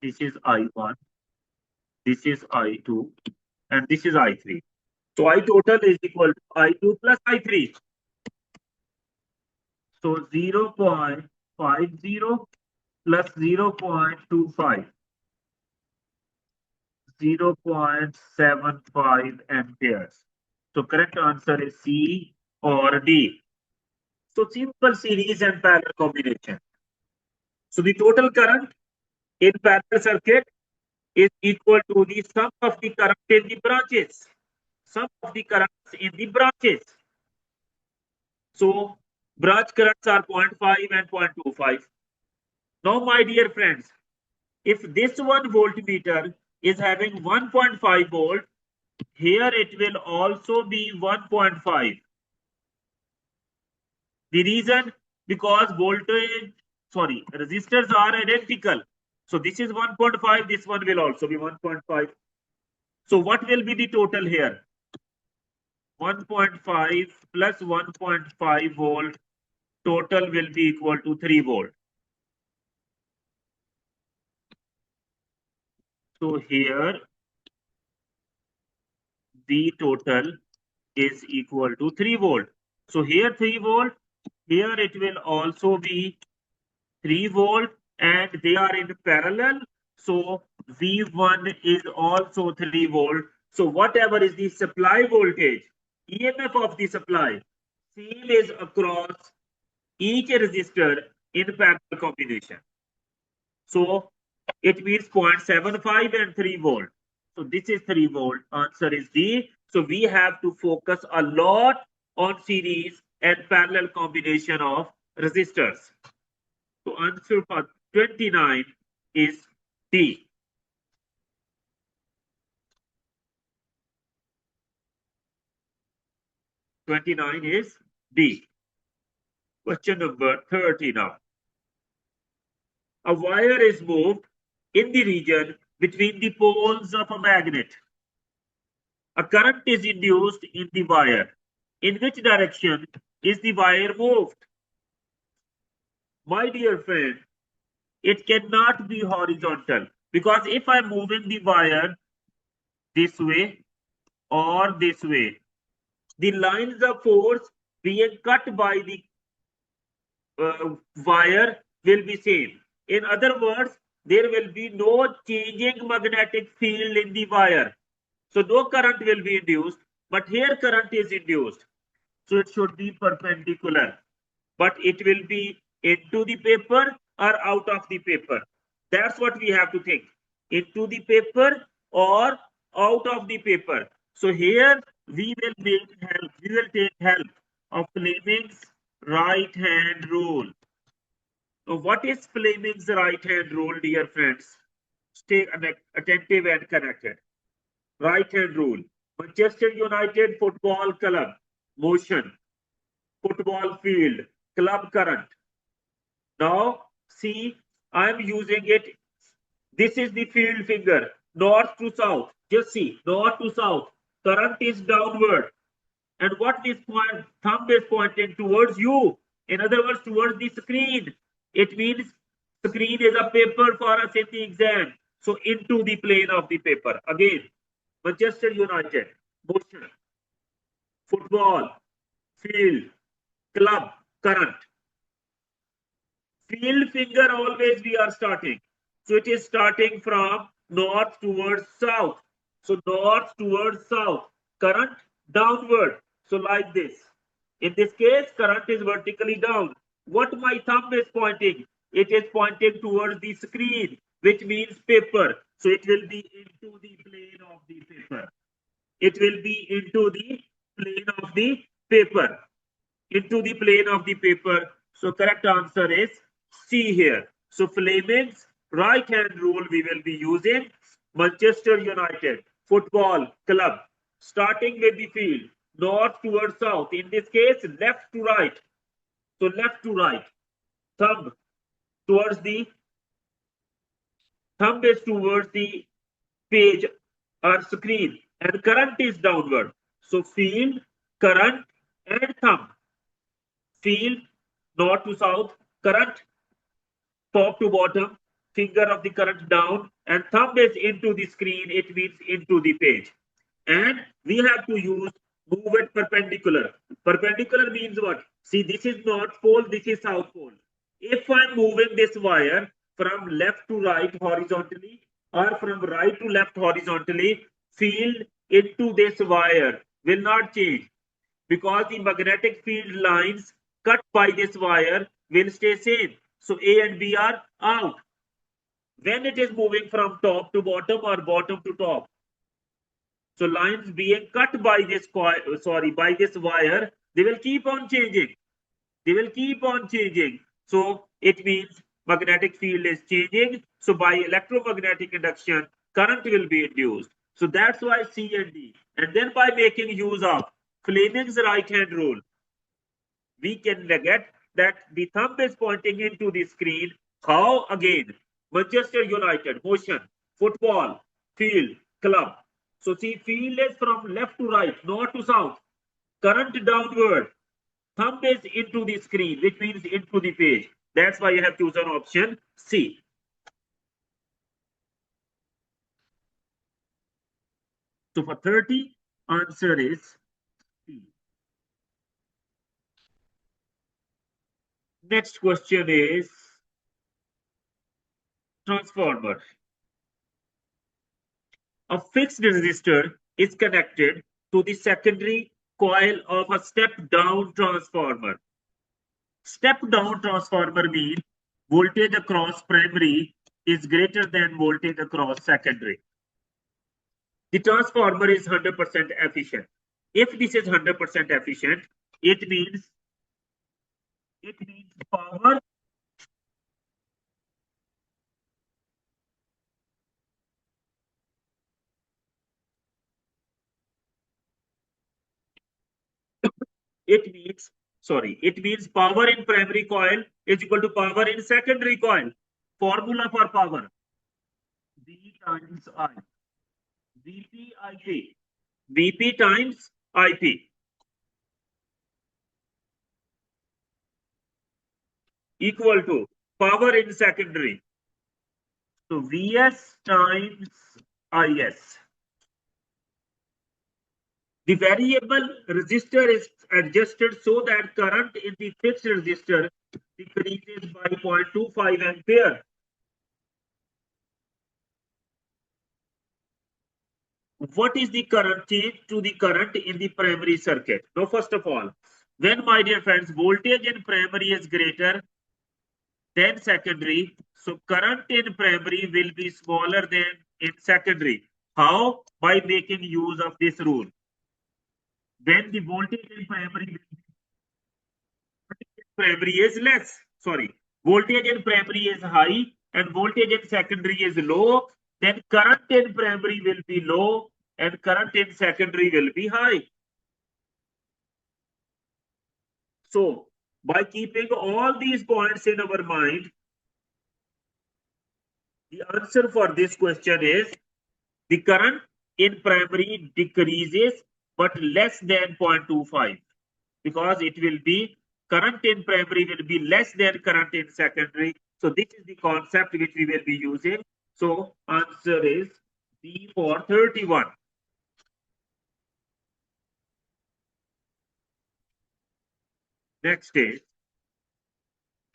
This is I1, this is I2, and this is I3. So I total is equal to I2 plus I3. So 0.50 plus 0.25, 0.75 amperes. So correct answer is C or D. So simple series and parallel combination. So the total current in parallel circuit is equal to the sum of the current in the branches. Sum of the currents in the branches. So branch currents are 0.5 and 0.25. Now, my dear friends, if this one voltmeter is having 1.5 volt, here it will also be 1.5. The reason, because voltage, sorry, resistors are identical. So this is 1.5, this one will also be 1.5. So what will be the total here? 1.5 plus 1.5 volt, total will be equal to 3 volt. So here the total is equal to 3 volt. So here 3 volt, here it will also be 3 volt, and they are in parallel. So V1 is also 3 volt. So whatever is the supply voltage, EMF of the supply, same is across each resistor in parallel combination. So it means 0.75 and 3 volt. So this is 3 volt. Answer is D. So we have to focus a lot on series and parallel combination of resistors. So answer for 29 is D. 29 is D. Question number 30 now. A wire is moved in the region between the poles of a magnet. A current is induced in the wire. In which direction is the wire moved? My dear friend, it cannot be horizontal, because if I'm moving the wire this way or this way, the lines of force being cut by the wire will be same. In other words, there will be no changing magnetic field in the wire. So no current will be induced, but here current is induced. So it should be perpendicular, but it will be into the paper or out of the paper. That's what we have to think. Into the paper or out of the paper. So here we will take help of Fleming's right hand rule. So what is Fleming's right hand rule, dear friends? Stay attentive and connected. Right hand rule. Manchester United Football Club. Motion. Football field. Club current. Now, see, I'm using it. This is the field finger. North to south. Just see. North to south. Current is downward. And what this thumb is pointing towards you. In other words, towards the screen. It means screen is a paper for us in the exam. So into the plane of the paper. Again, Manchester United, motion, football, field, club, current. Field finger always we are starting. So it is starting from north towards south. So north towards south. Current downward. So like this. In this case, current is vertically down. What my thumb is pointing? It is pointing towards the screen, which means paper. So it will be into the plane of the paper. It will be into the plane of the paper. Into the plane of the paper. So correct answer is C here. So Fleming's right hand rule we will be using. Manchester United football club, starting with the field, north towards south. In this case, left to right. So left to right. Thumb towards the thumb is towards the page or screen, and current is downward. So field, current, and thumb. Field, north to south, current, top to bottom, finger of the current down, and thumb is into the screen, it means into the page. And we have to use move it perpendicular. Perpendicular means what? See, this is north pole, this is south pole. If I'm moving this wire from left to right horizontally or from right to left horizontally, field into this wire will not change, because the magnetic field lines cut by this wire will stay same. So A and B are out. When it is moving from top to bottom or bottom to top, so lines being cut by this by this wire, they will keep on changing. They will keep on changing. So it means magnetic field is changing. So by electromagnetic induction, current will be induced. So that's why C and D. And then by making use of Fleming's right hand rule, we can get that the thumb is pointing into the screen. How again? Manchester United, motion, football, field, club. So see, field is from left to right, north to south, current downward, thumb is into the screen, which means into the page. That's why you have chosen option C. So for 30, answer is C. Next question is transformer. A fixed resistor is connected to the secondary coil of a step-down transformer. Step-down transformer means voltage across primary is greater than voltage across secondary. The transformer is 100% efficient. If this is 100% efficient, it means power it means power in primary coil is equal to power in secondary coil. Formula for power V times I. Vp IP. Vp times IP equal to power in secondary. So Vs times Is. The variable resistor is adjusted so that current in the fixed resistor decreases by 0.25 ampere. What is the current change to the current in the primary circuit? Now, first of all, when, my dear friends, voltage in primary is greater than secondary, so current in primary will be smaller than in secondary. How? By making use of this rule. When the voltage in primary is less, voltage in primary is high and voltage in secondary is low, then current in primary will be low and current in secondary will be high. So, by keeping all these points in our mind, the answer for this question is the current in primary decreases but less than 0.25 because it will be current in primary will be less than current in secondary. So this is the concept which we will be using. So answer is B for 31. Next is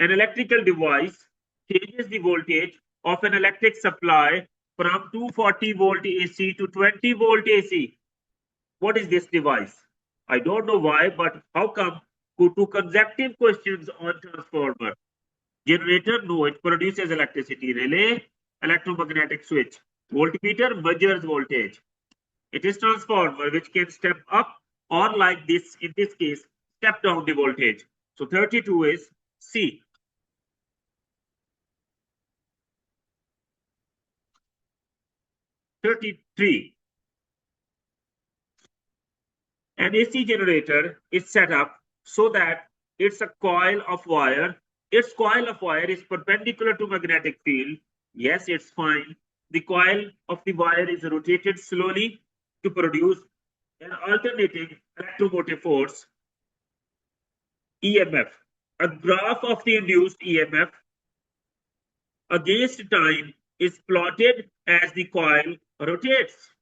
an electrical device changes the voltage of an electric supply from 240 volt AC to 20 volt AC. What is this device? I don't know why, but how come two consecutive questions on transformer? Generator, no, it produces electricity. Relay, electromagnetic switch. Voltmeter measures voltage. It is transformer which can step up or like this, in this case, step down the voltage. So 32 is C. (33) An AC generator is set up so that it's a coil of wire. Its coil of wire is perpendicular to magnetic field. Yes, it's fine. The coil of the wire is rotated slowly to produce an alternating electromotive force, EMF. A graph of the induced EMF against time is plotted as the coil rotates.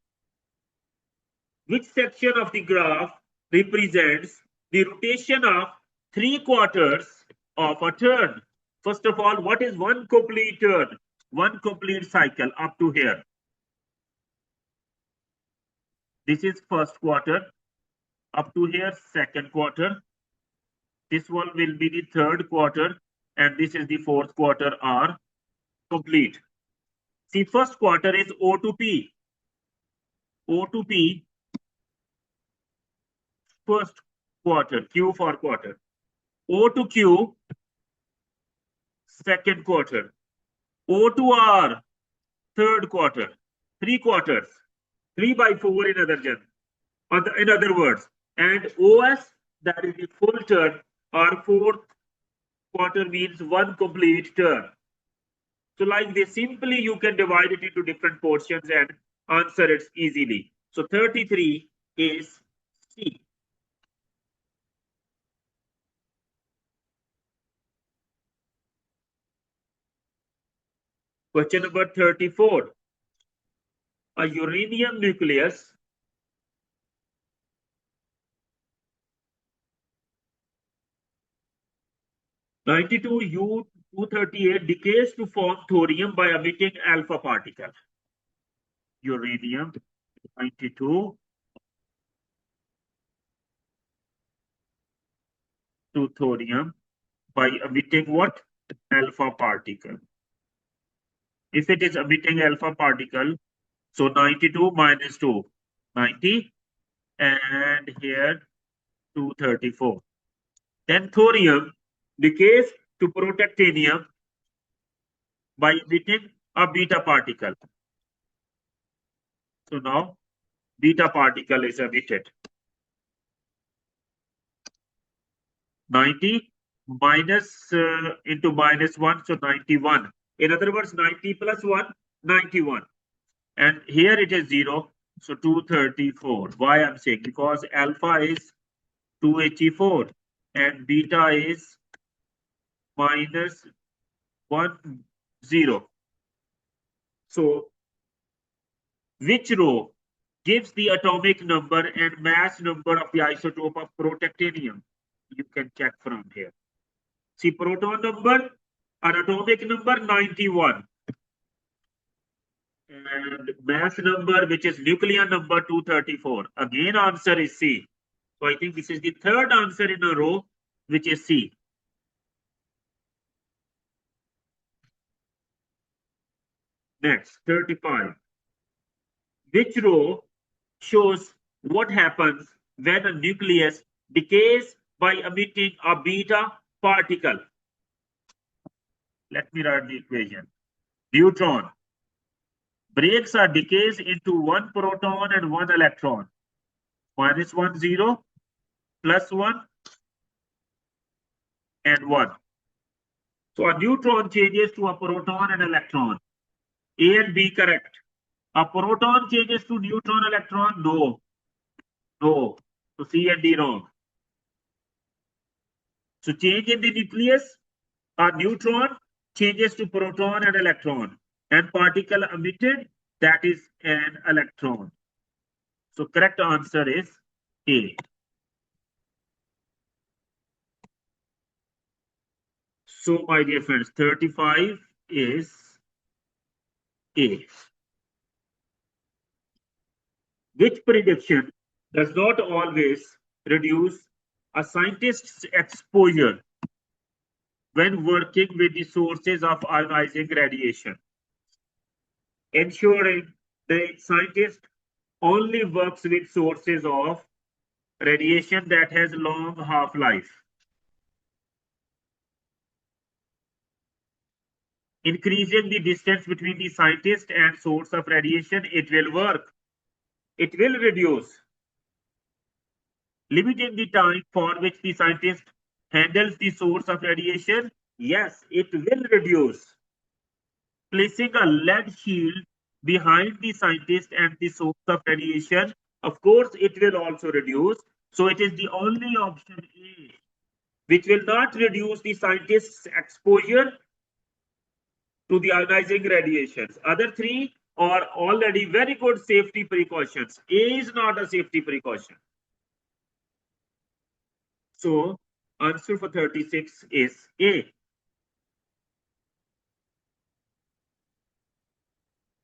Which section of the graph represents the rotation of 3/4 of a turn? First of all, what is one complete turn? One complete cycle up to here. This is first quarter. Up to here, second quarter. This one will be the third quarter. And this is the fourth quarter are complete. See, first quarter is O to P. O to P, first quarter, Q for quarter. O to Q, second quarter. O to R, third quarter. 3/4. 3/4 in other words. And OS, that is the full turn, or fourth quarter means one complete turn. So like this, simply you can divide it into different portions and answer it easily. So 33 is C. Question number 34. A uranium nucleus 92U238 decays to form thorium by emitting alpha particle. Uranium 92 to thorium by emitting what? Alpha particle. If it is emitting alpha particle, so 92 minus 2, 90, and here 234. Then thorium decays to protactinium by emitting a beta particle. So now beta particle is emitted. 90 minus into minus 1, so 91. In other words, 90 plus 1, 91. And here it is 0, so 234. Why I'm saying? Because alpha is 284 and beta is minus 1, 0. So which row gives the atomic number and mass number of the isotope of protactinium? You can check from here. See, proton number, an atomic number 91. And mass number, which is nuclear number 234. Again, answer is C. So I think this is the third answer in a row, which is C. Next, 35. Which row shows what happens when a nucleus decays by emitting a beta particle? Let me write the equation. Neutron breaks or decays into one proton and one electron. Minus 1, 0, plus 1, and 1. So a neutron changes to a proton and electron. A and B correct. A proton changes to neutron electron? No. No. So C and D wrong. So change in the nucleus, a neutron changes to proton and electron. And particle emitted, that is an electron. So correct answer is A. So my dear friends, 35 is A. Which prediction does not always reduce a scientist's exposure when working with the sources of ionizing radiation, ensuring the scientist only works with sources of radiation that has long half-life. Increasing the distance between the scientist and source of radiation, it will work. It will reduce. Limiting the time for which the scientist handles the source of radiation, yes, it will reduce. Placing a lead shield behind the scientist and the source of radiation, of course, it will also reduce. So it is the only option A, which will not reduce the scientist's exposure to the ionizing radiations. Other three are already very good safety precautions. A is not a safety precaution. So answer for 36 is A.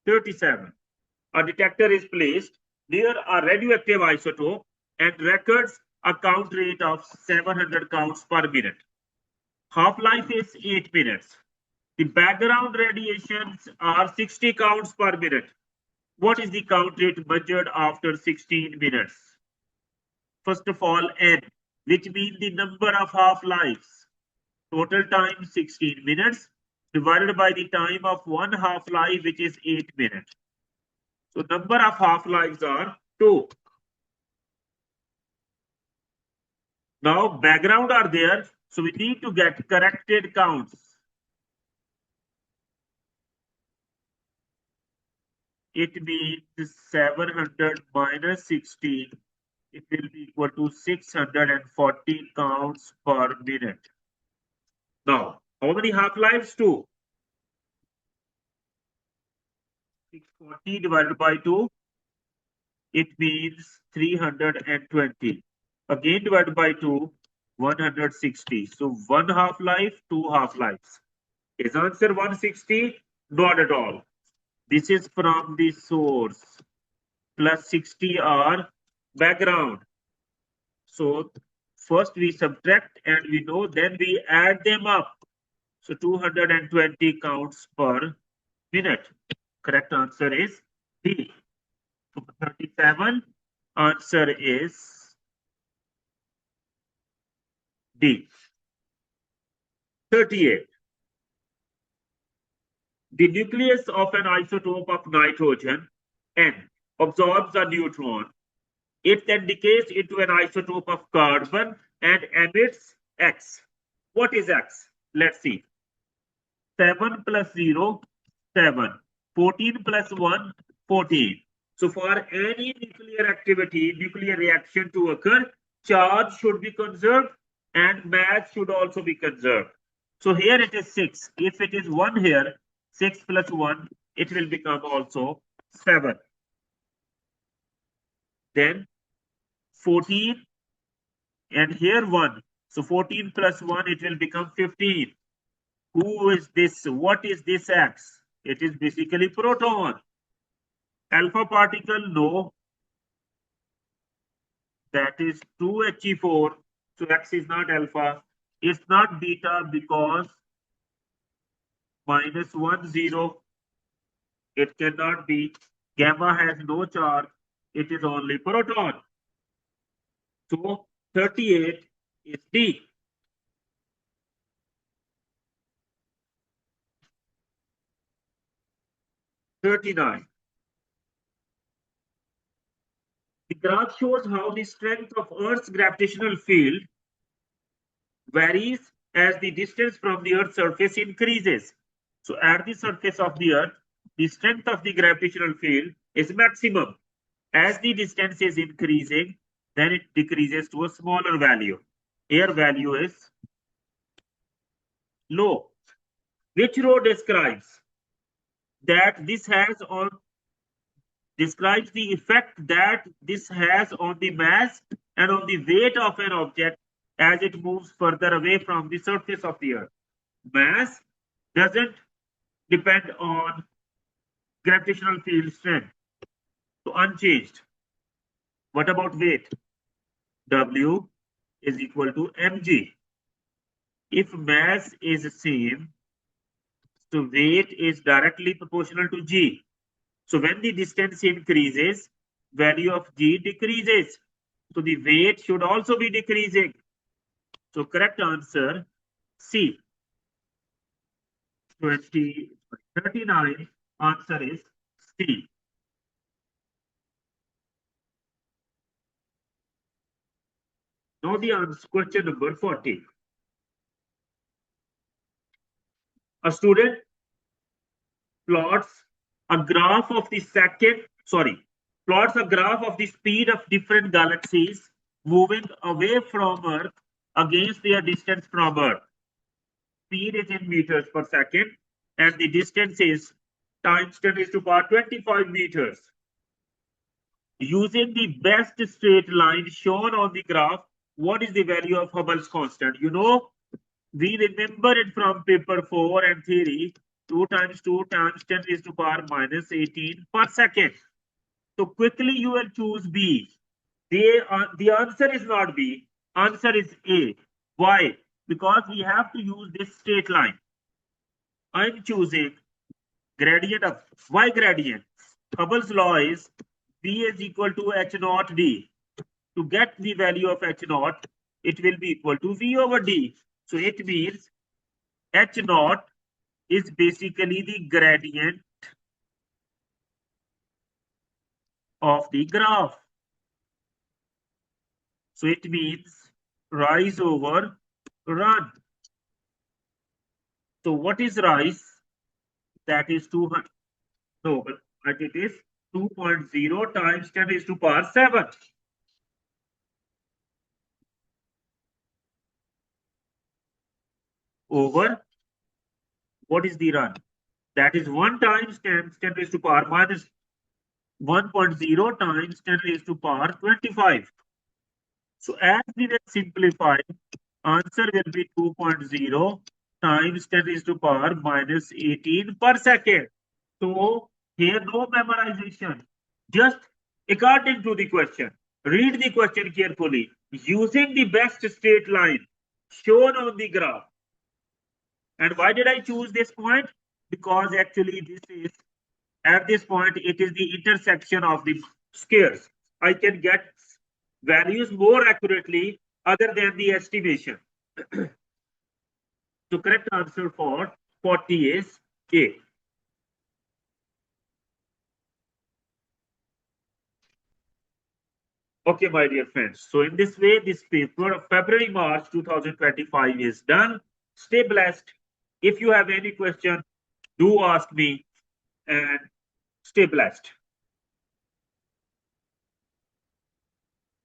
37. A detector is placed near a radioactive isotope and records a count rate of 700 counts per minute. Half-life is 8 minutes. The background radiations are 60 counts per minute. What is the count rate measured after 16 minutes? First of all, N, which means the number of half-lives. Total time 16 minutes divided by the time of one half-life, which is 8 minutes. So number of half-lives are 2. Now background are there, so we need to get corrected counts. It means 700 minus 16. It will be equal to 640 counts per minute. Now, how many half-lives? 2. 640 divided by 2, it means 320. Again divided by 2, 160. So 1 half-life, 2 half-lives. Is answer 160? Not at all. This is from the source. Plus 60 are background. So first we subtract and we know, then we add them up. So 220 counts per minute. Correct answer is D. 37. Answer is D. 38. The nucleus of an isotope of nitrogen, N, absorbs a neutron. It then decays into an isotope of carbon and emits X. What is X? Let's see. 7 plus 0, 7. 14 plus 1, 14. So for any nuclear activity, nuclear reaction to occur, charge should be conserved and mass should also be conserved. So here it is 6. If it is 1 here, 6 plus 1, it will become also 7. Then 14 and here 1. So 14 plus 1, it will become 15. Who is this? What is this X? It is basically proton. Alpha particle, no. That is 2He4. So X is not alpha. It's not beta because minus 1, 0. It cannot be. Gamma has no charge. It is only proton. So 38 is D. '39. The graph shows how the strength of Earth's gravitational field varies as the distance from the Earth's surface increases. So at the surface of the Earth, the strength of the gravitational field is maximum. As the distance is increasing, then it decreases to a smaller value. Here value is low. Which row describes that this has on describes the effect that this has on the mass and on the weight of an object as it moves further away from the surface of the Earth. Mass doesn't depend on gravitational field strength. So unchanged. What about weight? W is equal to mg. If mass is the same, so weight is directly proportional to g. So when the distance increases, value of g decreases. So the weight should also be decreasing. So correct answer C. 39. Answer is C. Now the answer, question number 40. A student plots a graph of the plots a graph of the speed of different galaxies moving away from Earth against their distance from Earth. Speed is in meters per second and the distance is times 10 raised to power 25 meters. Using the best straight line shown on the graph, what is the value of Hubble's constant? You know, we remember it from paper 4 and theory. 2 times 2 times 10 raised to power minus 18 per second. So quickly you will choose B. The answer is not B. Answer is A. Why? Because we have to use this straight line. I'm choosing gradient of Y gradient. Hubble's law is V is equal to H naught D. To get the value of H naught, it will be equal to V over D. So it means H naught is basically the gradient of the graph. So it means rise over run. So what is rise? That is 200. No, but it is 2.0 times 10 raised to power 7. Over what is the run? That is 1 times 10 raised to power minus 1.0 times 10 raised to power 25. So as we will simplify, Answer will be 2.0 times 10 raised to power minus 18 per second. So here no memorization, just according to the question. Read the question carefully using the best straight line shown on the graph. And why did I choose this point? Because actually this is, at this point, it is the intersection of the squares. I can get values more accurately other than the estimation. So correct answer for 40 is A. Okay, my dear friends. So in this way, this paper of February-March 2025 is done. Stay blessed. If you have any question, do ask me and stay blessed.